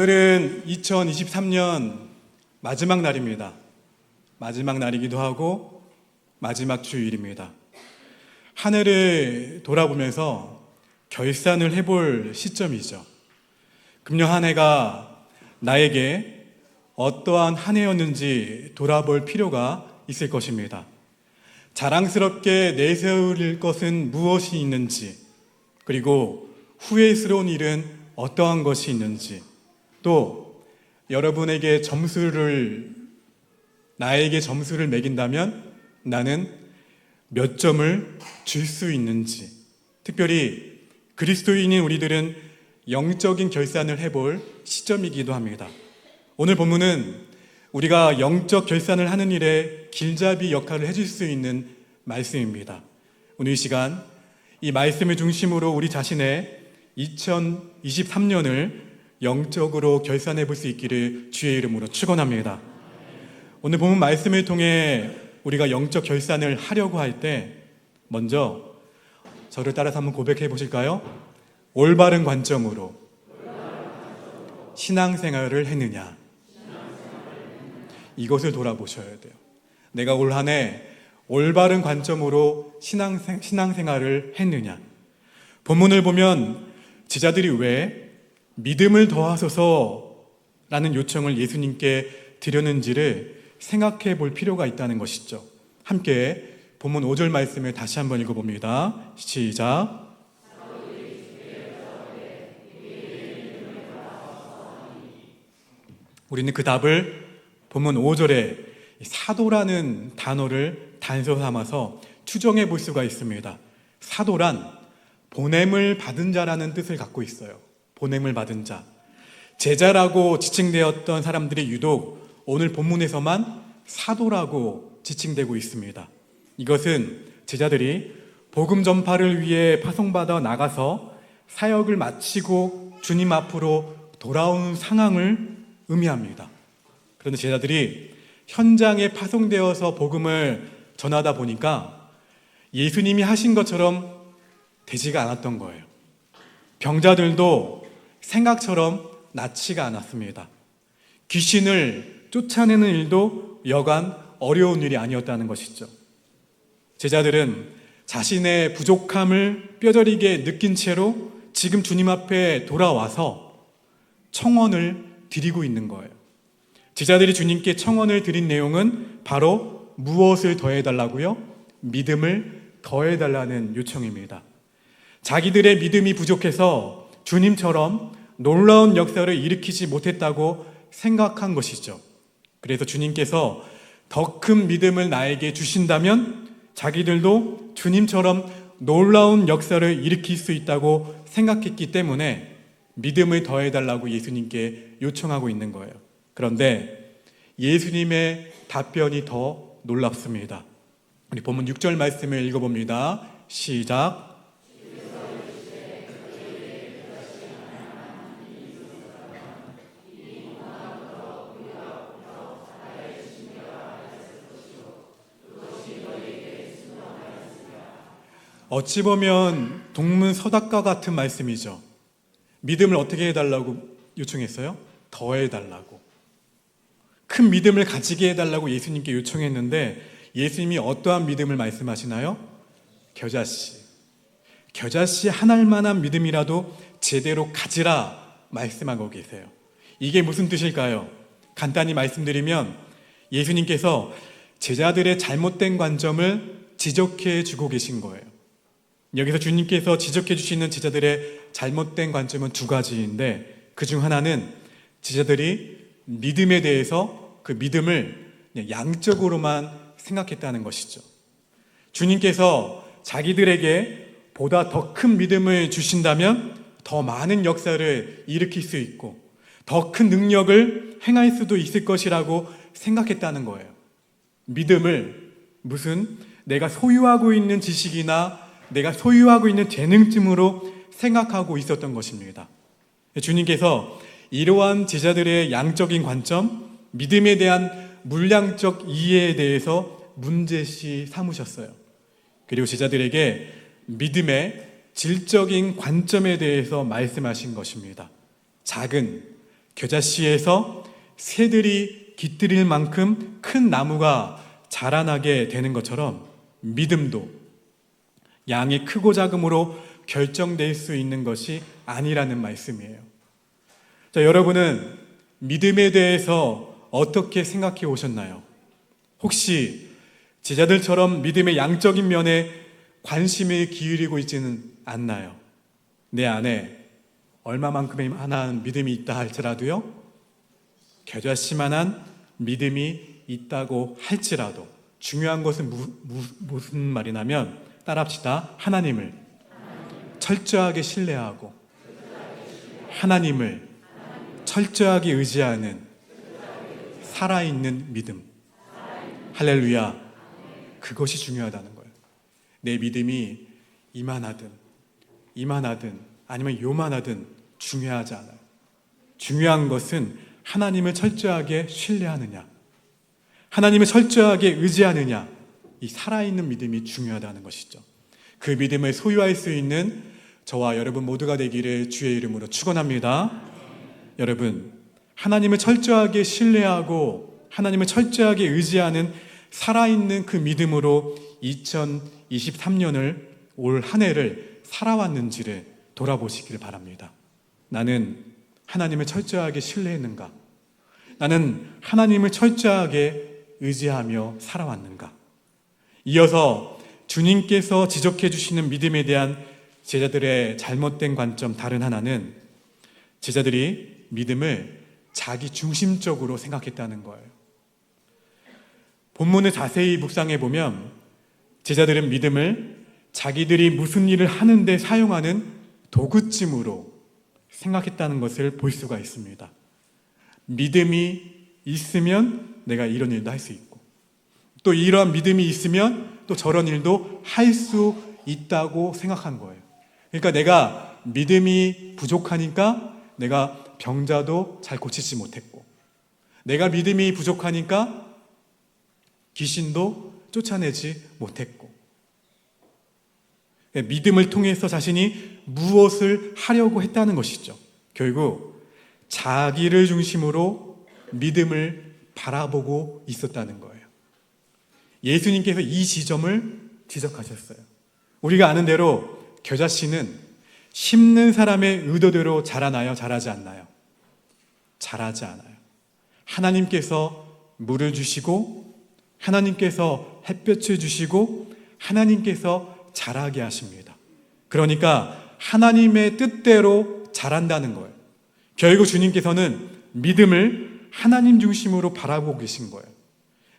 오늘은 2023년 마지막 날입니다. 마지막 날이기도 하고 마지막 주일입니다. 한 해를 돌아보면서 결산을 해볼 시점이죠. 금년 한 해가 나에게 어떠한 한 해였는지 돌아볼 필요가 있을 것입니다. 자랑스럽게 내세울 것은 무엇이 있는지, 그리고 후회스러운 일은 어떠한 것이 있는지, 또 여러분에게 나에게 점수를 매긴다면 나는 몇 점을 줄 수 있는지, 특별히 그리스도인인 우리들은 영적인 결산을 해볼 시점이기도 합니다. 오늘 본문은 우리가 영적 결산을 하는 일에 길잡이 역할을 해줄 수 있는 말씀입니다. 오늘 이 시간 이 말씀을 중심으로 우리 자신의 2023년을 영적으로 결산해 볼 수 있기를 주의 이름으로 축원합니다. 오늘 본문 말씀을 통해 우리가 영적 결산을 하려고 할 때 먼저 저를 따라서 한번 고백해 보실까요? 올바른 관점으로 신앙생활을 했느냐, 이것을 돌아보셔야 돼요. 내가 올 한 해 올바른 관점으로 신앙생활을 했느냐. 본문을 보면 제자들이 왜 믿음을 더하소서라는 요청을 예수님께 드렸는지를 생각해 볼 필요가 있다는 것이죠. 함께 본문 5절 말씀을 다시 한번 읽어봅니다. 시작. 우리는 그 답을 본문 5절에 사도라는 단어를 단서 삼아서 추정해 볼 수가 있습니다. 사도란 보냄을 받은 자라는 뜻을 갖고 있어요. 보냄을 받은 자. 제자라고 지칭되었던 사람들이 유독 오늘 본문에서만 사도라고 지칭되고 있습니다. 이것은 제자들이 복음 전파를 위해 파송받아 나가서 사역을 마치고 주님 앞으로 돌아온 상황을 의미합니다. 그런데 제자들이 현장에 파송되어서 복음을 전하다 보니까 예수님이 하신 것처럼 되지가 않았던 거예요. 병자들도 생각처럼 낫지가 않았습니다. 귀신을 쫓아내는 일도 여간 어려운 일이 아니었다는 것이죠. 제자들은 자신의 부족함을 뼈저리게 느낀 채로 지금 주님 앞에 돌아와서 청원을 드리고 있는 거예요. 제자들이 주님께 청원을 드린 내용은 바로 무엇을 더해달라고요? 믿음을 더해달라는 요청입니다. 자기들의 믿음이 부족해서 주님처럼 놀라운 역사를 일으키지 못했다고 생각한 것이죠. 그래서 주님께서 더 큰 믿음을 나에게 주신다면 자기들도 주님처럼 놀라운 역사를 일으킬 수 있다고 생각했기 때문에 믿음을 더해달라고 예수님께 요청하고 있는 거예요. 그런데 예수님의 답변이 더 놀랍습니다. 우리 본문 6절 말씀을 읽어봅니다. 시작. 어찌 보면 동문서답과 같은 말씀이죠. 믿음을 어떻게 해달라고 요청했어요? 더해달라고. 큰 믿음을 가지게 해달라고 예수님께 요청했는데 예수님이 어떠한 믿음을 말씀하시나요? 겨자씨 한 알만한 믿음이라도 제대로 가지라 말씀하고 계세요. 이게 무슨 뜻일까요? 간단히 말씀드리면 예수님께서 제자들의 잘못된 관점을 지적해 주고 계신 거예요. 여기서 주님께서 지적해 주시는 제자들의 잘못된 관점은 두 가지인데 그중 하나는 제자들이 믿음에 대해서 그 믿음을 그냥 양적으로만 생각했다는 것이죠. 주님께서 자기들에게 보다 더 큰 믿음을 주신다면 더 많은 역사를 일으킬 수 있고 더 큰 능력을 행할 수도 있을 것이라고 생각했다는 거예요. 믿음을 무슨 내가 소유하고 있는 지식이나 내가 소유하고 있는 재능쯤으로 생각하고 있었던 것입니다. 주님께서 이러한 제자들의 양적인 관점, 믿음에 대한 물량적 이해에 대해서 문제시 삼으셨어요. 그리고 제자들에게 믿음의 질적인 관점에 대해서 말씀하신 것입니다. 작은 겨자씨에서 새들이 깃들일 만큼 큰 나무가 자라나게 되는 것처럼 믿음도 양의 크고 작음으로 결정될 수 있는 것이 아니라는 말씀이에요. 자, 여러분은 믿음에 대해서 어떻게 생각해 오셨나요? 혹시 제자들처럼 믿음의 양적인 면에 관심을 기울이고 있지는 않나요? 내 안에 얼마만큼의 만한 믿음이 있다 할지라도요, 겨자씨만한 믿음이 있다고 할지라도 중요한 것은 무슨 말이냐면, 따라합시다. 하나님을 철저하게 신뢰하고 하나님을 철저하게 의지하는 살아있는 믿음. 할렐루야. 그것이 중요하다는 거예요. 내 믿음이 이만하든 아니면 요만하든 중요하지 않아요. 중요한 것은 하나님을 철저하게 신뢰하느냐, 하나님을 철저하게 의지하느냐, 이 살아있는 믿음이 중요하다는 것이죠. 그 믿음을 소유할 수 있는 저와 여러분 모두가 되기를 주의 이름으로 축원합니다. 여러분, 하나님을 철저하게 신뢰하고 하나님을 철저하게 의지하는 살아있는 그 믿음으로 2023년을 올 한 해를 살아왔는지를 돌아보시기를 바랍니다. 나는 하나님을 철저하게 신뢰했는가? 나는 하나님을 철저하게 의지하며 살아왔는가? 이어서 주님께서 지적해 주시는 믿음에 대한 제자들의 잘못된 관점 다른 하나는, 제자들이 믿음을 자기 중심적으로 생각했다는 거예요. 본문을 자세히 묵상해 보면 제자들은 믿음을 자기들이 무슨 일을 하는데 사용하는 도구찜으로 생각했다는 것을 볼 수가 있습니다. 믿음이 있으면 내가 이런 일도 할 수 있고, 또 이러한 믿음이 있으면 또 저런 일도 할 수 있다고 생각한 거예요. 그러니까 내가 믿음이 부족하니까 내가 병자도 잘 고치지 못했고, 내가 믿음이 부족하니까 귀신도 쫓아내지 못했고, 믿음을 통해서 자신이 무엇을 하려고 했다는 것이죠. 결국 자기를 중심으로 믿음을 바라보고 있었다는 거예요. 예수님께서 이 지점을 지적하셨어요. 우리가 아는 대로 겨자씨는 심는 사람의 의도대로 자라나요? 자라지 않나요? 자라지 않아요. 하나님께서 물을 주시고, 하나님께서 햇볕을 주시고, 하나님께서 자라게 하십니다. 그러니까 하나님의 뜻대로 자란다는 거예요. 결국 주님께서는 믿음을 하나님 중심으로 바라보고 계신 거예요.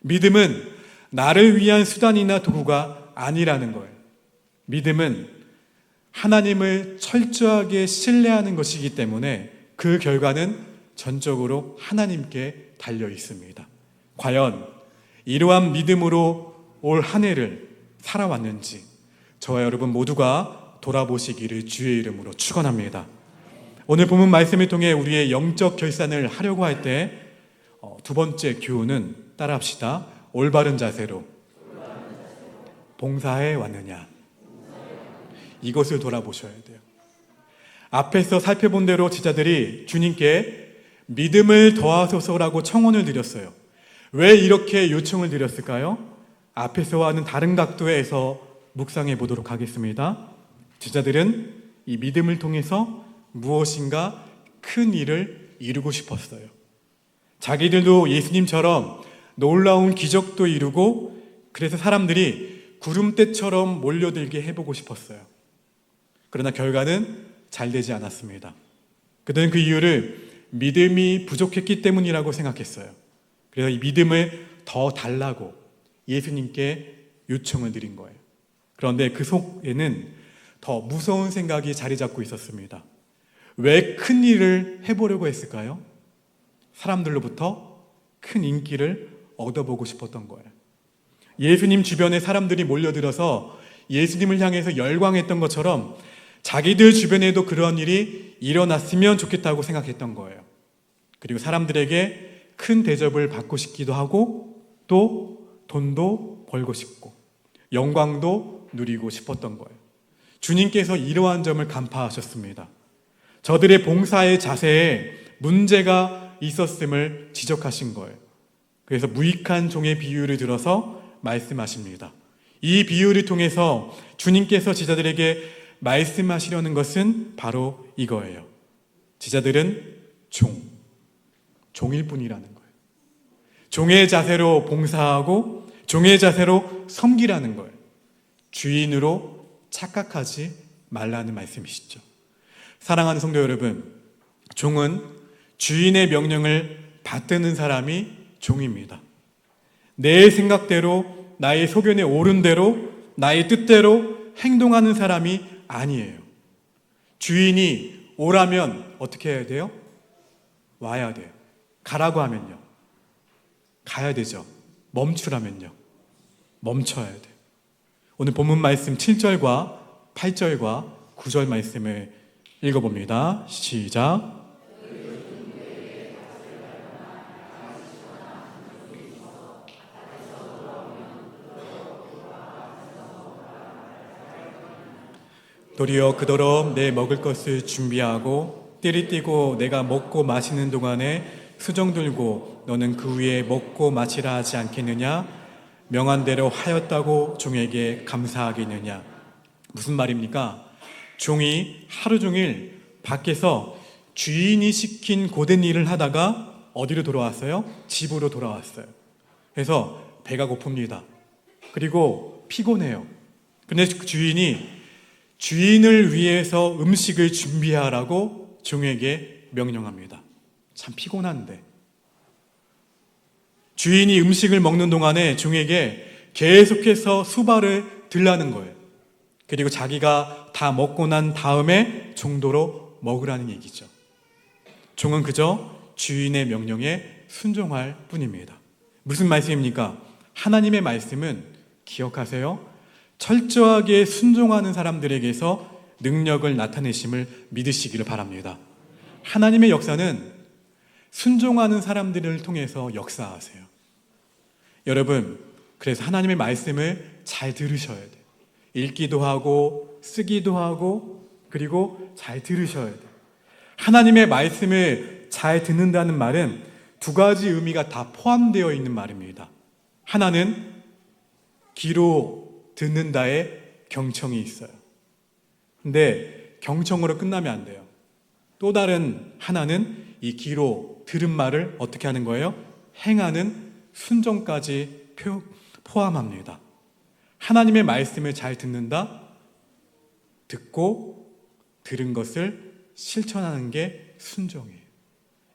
믿음은 나를 위한 수단이나 도구가 아니라는 거예요. 믿음은 하나님을 철저하게 신뢰하는 것이기 때문에 그 결과는 전적으로 하나님께 달려 있습니다. 과연 이러한 믿음으로 올 한 해를 살아왔는지 저와 여러분 모두가 돌아보시기를 주의 이름으로 축원합니다. 오늘 본문 말씀을 통해 우리의 영적 결산을 하려고 할 때 두 번째 교훈은, 따라합시다. 올바른 자세로 봉사해 왔느냐, 이것을 돌아보셔야 돼요. 앞에서 살펴본 대로 제자들이 주님께 믿음을 더하소서라고 청원을 드렸어요. 왜 이렇게 요청을 드렸을까요? 앞에서와는 다른 각도에서 묵상해 보도록 하겠습니다. 제자들은 이 믿음을 통해서 무엇인가 큰 일을 이루고 싶었어요. 자기들도 예수님처럼 놀라운 기적도 이루고, 그래서 사람들이 구름대처럼 몰려들게 해보고 싶었어요. 그러나 결과는 잘 되지 않았습니다. 그들은 그 이유를 믿음이 부족했기 때문이라고 생각했어요. 그래서 이 믿음을 더 달라고 예수님께 요청을 드린 거예요. 그런데 그 속에는 더 무서운 생각이 자리 잡고 있었습니다. 왜 큰 일을 해보려고 했을까요? 사람들로부터 큰 인기를 얻어보고 싶었던 거예요. 예수님 주변에 사람들이 몰려들어서 예수님을 향해서 열광했던 것처럼 자기들 주변에도 그런 일이 일어났으면 좋겠다고 생각했던 거예요. 그리고 사람들에게 큰 대접을 받고 싶기도 하고, 또 돈도 벌고 싶고 영광도 누리고 싶었던 거예요. 주님께서 이러한 점을 간파하셨습니다. 저들의 봉사의 자세에 문제가 있었음을 지적하신 거예요. 그래서 무익한 종의 비유를 들어서 말씀하십니다. 이 비유를 통해서 주님께서 제자들에게 말씀하시려는 것은 바로 이거예요. 제자들은 종일 뿐이라는 거예요. 종의 자세로 봉사하고 종의 자세로 섬기라는 거예요. 주인으로 착각하지 말라는 말씀이시죠. 사랑하는 성도 여러분, 종은 주인의 명령을 받드는 사람이 종입니다. 내 생각대로, 나의 소견에 옳은 대로, 나의 뜻대로 행동하는 사람이 아니에요. 주인이 오라면 어떻게 해야 돼요? 와야 돼요. 가라고 하면요, 가야 되죠. 멈추라면요, 멈춰야 돼요. 오늘 본문 말씀 7절과 8절과 9절 말씀을 읽어봅니다. 시작. 도리어 그더러 내 먹을 것을 준비하고 띠를 띠고 내가 먹고 마시는 동안에 수정 들고 너는 그 위에 먹고 마시라 하지 않겠느냐? 명한 대로 하였다고 종에게 감사하겠느냐? 무슨 말입니까? 종이 하루 종일 밖에서 주인이 시킨 고된 일을 하다가 어디로 돌아왔어요? 집으로 돌아왔어요. 그래서 배가 고픕니다. 그리고 피곤해요. 근데 주인이 주인을 위해서 음식을 준비하라고 종에게 명령합니다. 참 피곤한데. 주인이 음식을 먹는 동안에 종에게 계속해서 수발을 들라는 거예요. 그리고 자기가 다 먹고 난 다음에 정도로 먹으라는 얘기죠. 종은 그저 주인의 명령에 순종할 뿐입니다. 무슨 말씀입니까? 하나님의 말씀은 기억하세요. 철저하게 순종하는 사람들에게서 능력을 나타내심을 믿으시기를 바랍니다. 하나님의 역사는 순종하는 사람들을 통해서 역사하세요. 여러분, 그래서 하나님의 말씀을 잘 들으셔야 돼요. 읽기도 하고 쓰기도 하고 그리고 잘 들으셔야 돼요. 하나님의 말씀을 잘 듣는다는 말은 두 가지 의미가 다 포함되어 있는 말입니다. 하나는 귀로 듣는다에 경청이 있어요. 근데 경청으로 끝나면 안 돼요. 또 다른 하나는 이 귀로 들은 말을 어떻게 하는 거예요? 행하는 순종까지 포함합니다. 하나님의 말씀을 잘 듣는다, 듣고 들은 것을 실천하는 게 순종이에요.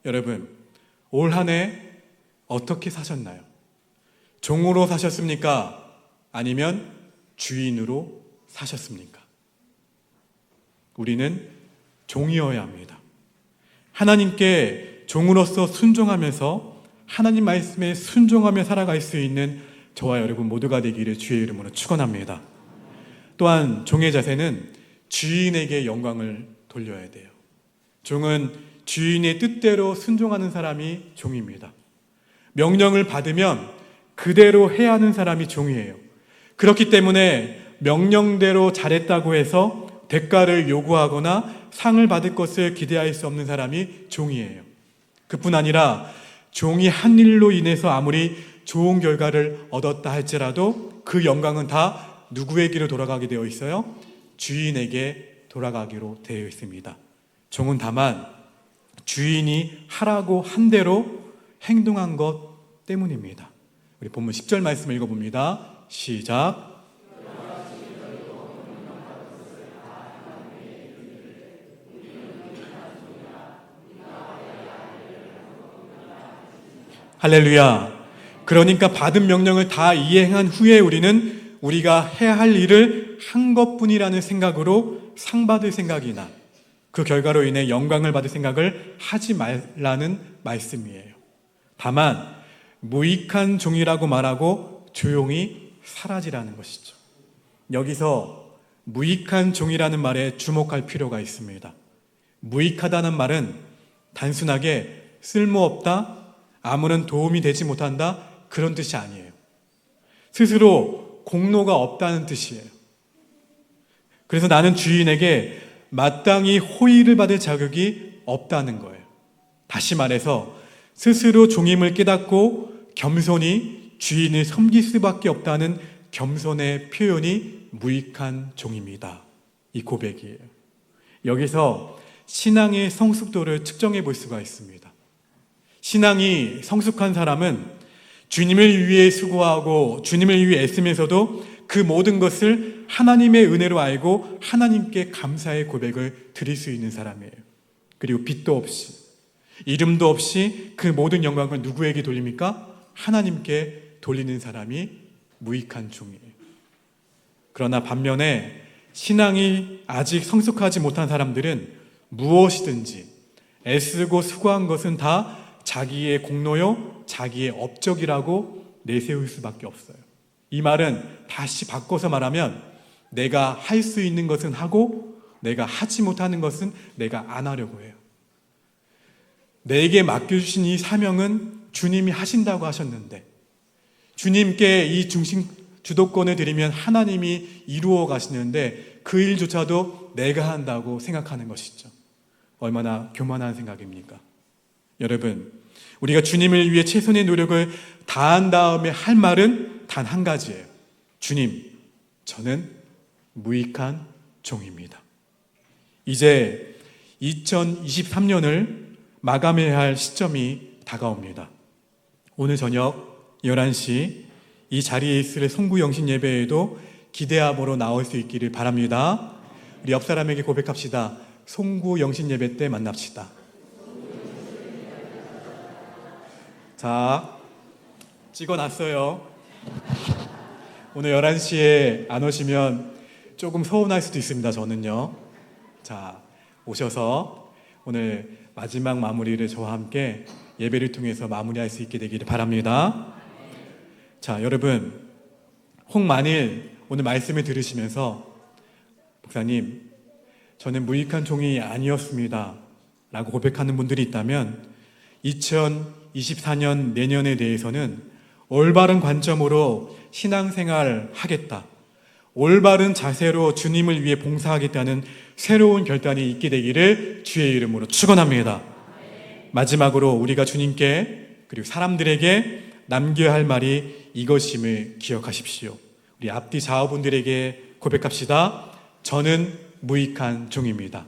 여러분, 올 한 해 어떻게 사셨나요? 종으로 사셨습니까? 아니면 주인으로 사셨습니까? 우리는 종이어야 합니다. 하나님께 종으로서 순종하면서 하나님 말씀에 순종하며 살아갈 수 있는 저와 여러분 모두가 되기를 주의 이름으로 축원합니다. 또한 종의 자세는 주인에게 영광을 돌려야 돼요. 종은 주인의 뜻대로 순종하는 사람이 종입니다. 명령을 받으면 그대로 해야 하는 사람이 종이에요. 그렇기 때문에 명령대로 잘했다고 해서 대가를 요구하거나 상을 받을 것을 기대할 수 없는 사람이 종이에요. 그뿐 아니라 종이 한 일로 인해서 아무리 좋은 결과를 얻었다 할지라도 그 영광은 다 누구에게로 돌아가게 되어 있어요? 주인에게 돌아가기로 되어 있습니다. 종은 다만 주인이 하라고 한 대로 행동한 것 때문입니다. 우리 본문 10절 말씀 읽어봅니다. 시작. 할렐루야. 그러니까 받은 명령을 다 이행한 후에 우리는 우리가 해야 할 일을 한 것뿐이라는 생각으로 상 받을 생각이나 그 결과로 인해 영광을 받을 생각을 하지 말라는 말씀이에요. 다만 무익한 종이라고 말하고 조용히 사라지라는 것이죠. 여기서 무익한 종이라는 말에 주목할 필요가 있습니다. 무익하다는 말은 단순하게 쓸모없다, 아무런 도움이 되지 못한다, 그런 뜻이 아니에요. 스스로 공로가 없다는 뜻이에요. 그래서 나는 주인에게 마땅히 호의를 받을 자격이 없다는 거예요. 다시 말해서 스스로 종임을 깨닫고 겸손히 주인을 섬길 수밖에 없다는 겸손의 표현이 무익한 종입니다. 이 고백이에요. 여기서 신앙의 성숙도를 측정해 볼 수가 있습니다. 신앙이 성숙한 사람은 주님을 위해 수고하고 주님을 위해 애쓰면서도 그 모든 것을 하나님의 은혜로 알고 하나님께 감사의 고백을 드릴 수 있는 사람이에요. 그리고 빚도 없이 이름도 없이 그 모든 영광을 누구에게 돌립니까? 하나님께 돌리는 사람이 무익한 종이에요. 그러나 반면에 신앙이 아직 성숙하지 못한 사람들은 무엇이든지 애쓰고 수고한 것은 다 자기의 공로요, 자기의 업적이라고 내세울 수밖에 없어요. 이 말은 다시 바꿔서 말하면 내가 할 수 있는 것은 하고 내가 하지 못하는 것은 내가 안 하려고 해요. 내게 맡겨주신 이 사명은 주님이 하신다고 하셨는데 주님께 이 주도권을 드리면 하나님이 이루어 가시는데 그 일조차도 내가 한다고 생각하는 것이죠. 얼마나 교만한 생각입니까? 여러분, 우리가 주님을 위해 최선의 노력을 다한 다음에 할 말은 단 한 가지예요. 주님, 저는 무익한 종입니다. 이제 2023년을 마감해야 할 시점이 다가옵니다. 오늘 저녁 11시 이 자리에 있을 송구영신 예배에도 기대함으로 나올 수 있기를 바랍니다. 우리 옆 사람에게 고백합시다. 송구영신 예배 때 만납시다. 자, 찍어놨어요. 오늘 11시에 안 오시면 조금 서운할 수도 있습니다. 저는요. 자, 오셔서 오늘 마지막 마무리를 저와 함께 예배를 통해서 마무리할 수 있게 되기를 바랍니다. 자, 여러분, 혹만일 오늘 말씀을 들으시면서 목사님, 저는 무익한 종이 아니었습니다 라고 고백하는 분들이 있다면 2024년 내년에 대해서는 올바른 관점으로 신앙생활 하겠다, 올바른 자세로 주님을 위해 봉사하겠다는 새로운 결단이 있게 되기를 주의 이름으로 축원합니다. 마지막으로 우리가 주님께 그리고 사람들에게 남겨야 할 말이 이것임을 기억하십시오. 우리 앞뒤 좌우분들에게 고백합시다. 저는 무익한 종입니다.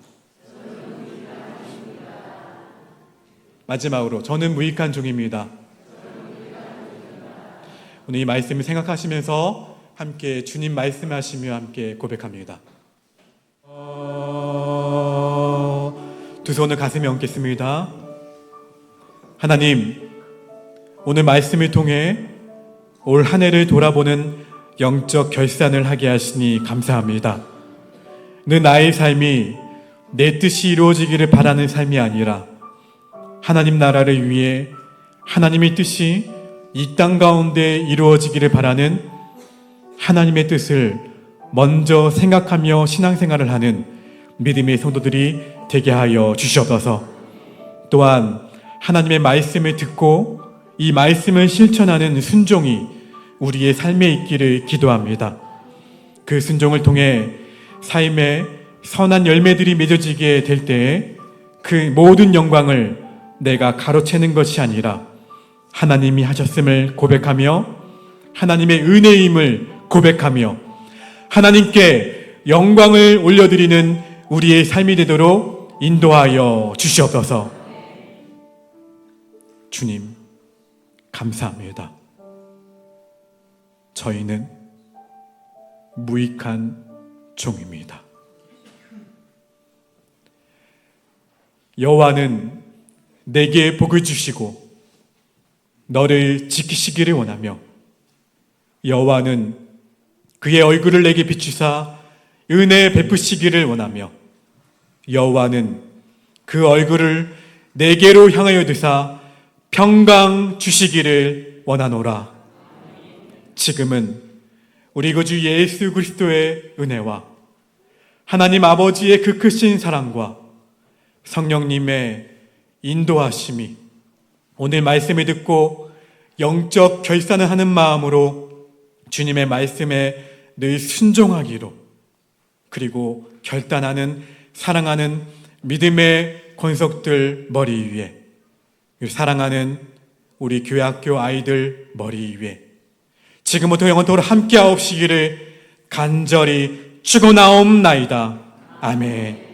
마지막으로 저는 무익한 종입니다. 오늘 이 말씀을 생각하시면서 함께 주님 말씀하시며 함께 고백합니다. 두 손을 가슴에 얹겠습니다. 하나님, 오늘 말씀을 통해 올 한 해를 돌아보는 영적 결산을 하게 하시니 감사합니다. 나의 삶이 내 뜻이 이루어지기를 바라는 삶이 아니라 하나님 나라를 위해 하나님의 뜻이 이 땅 가운데 이루어지기를 바라는 하나님의 뜻을 먼저 생각하며 신앙생활을 하는 믿음의 성도들이 되게 하여 주시옵소서. 또한 하나님의 말씀을 듣고 이 말씀을 실천하는 순종이 우리의 삶에 있기를 기도합니다. 그 순종을 통해 삶에 선한 열매들이 맺어지게 될 때에 그 모든 영광을 내가 가로채는 것이 아니라 하나님이 하셨음을 고백하며 하나님의 은혜임을 고백하며 하나님께 영광을 올려드리는 우리의 삶이 되도록 인도하여 주시옵소서. 주님, 감사합니다. 저희는 무익한 종입니다. 여호와는 내게 복을 주시고 너를 지키시기를 원하며 여호와는 그의 얼굴을 내게 비추사 은혜 베푸시기를 원하며 여호와는 그 얼굴을 내게로 향하여 드사 평강 주시기를 원하노라. 지금은 우리 구주 예수 그리스도의 은혜와 하나님 아버지의 그 크신 사랑과 성령님의 인도하심이 오늘 말씀을 듣고 영적 결산을 하는 마음으로 주님의 말씀에 늘 순종하기로, 그리고 결단하는 사랑하는 믿음의 권속들 머리 위에 사랑하는 우리 교회학교 아이들 머리 위에 지금부터 영원토록 함께하옵시기를 간절히 축원하옵나이다. 아멘.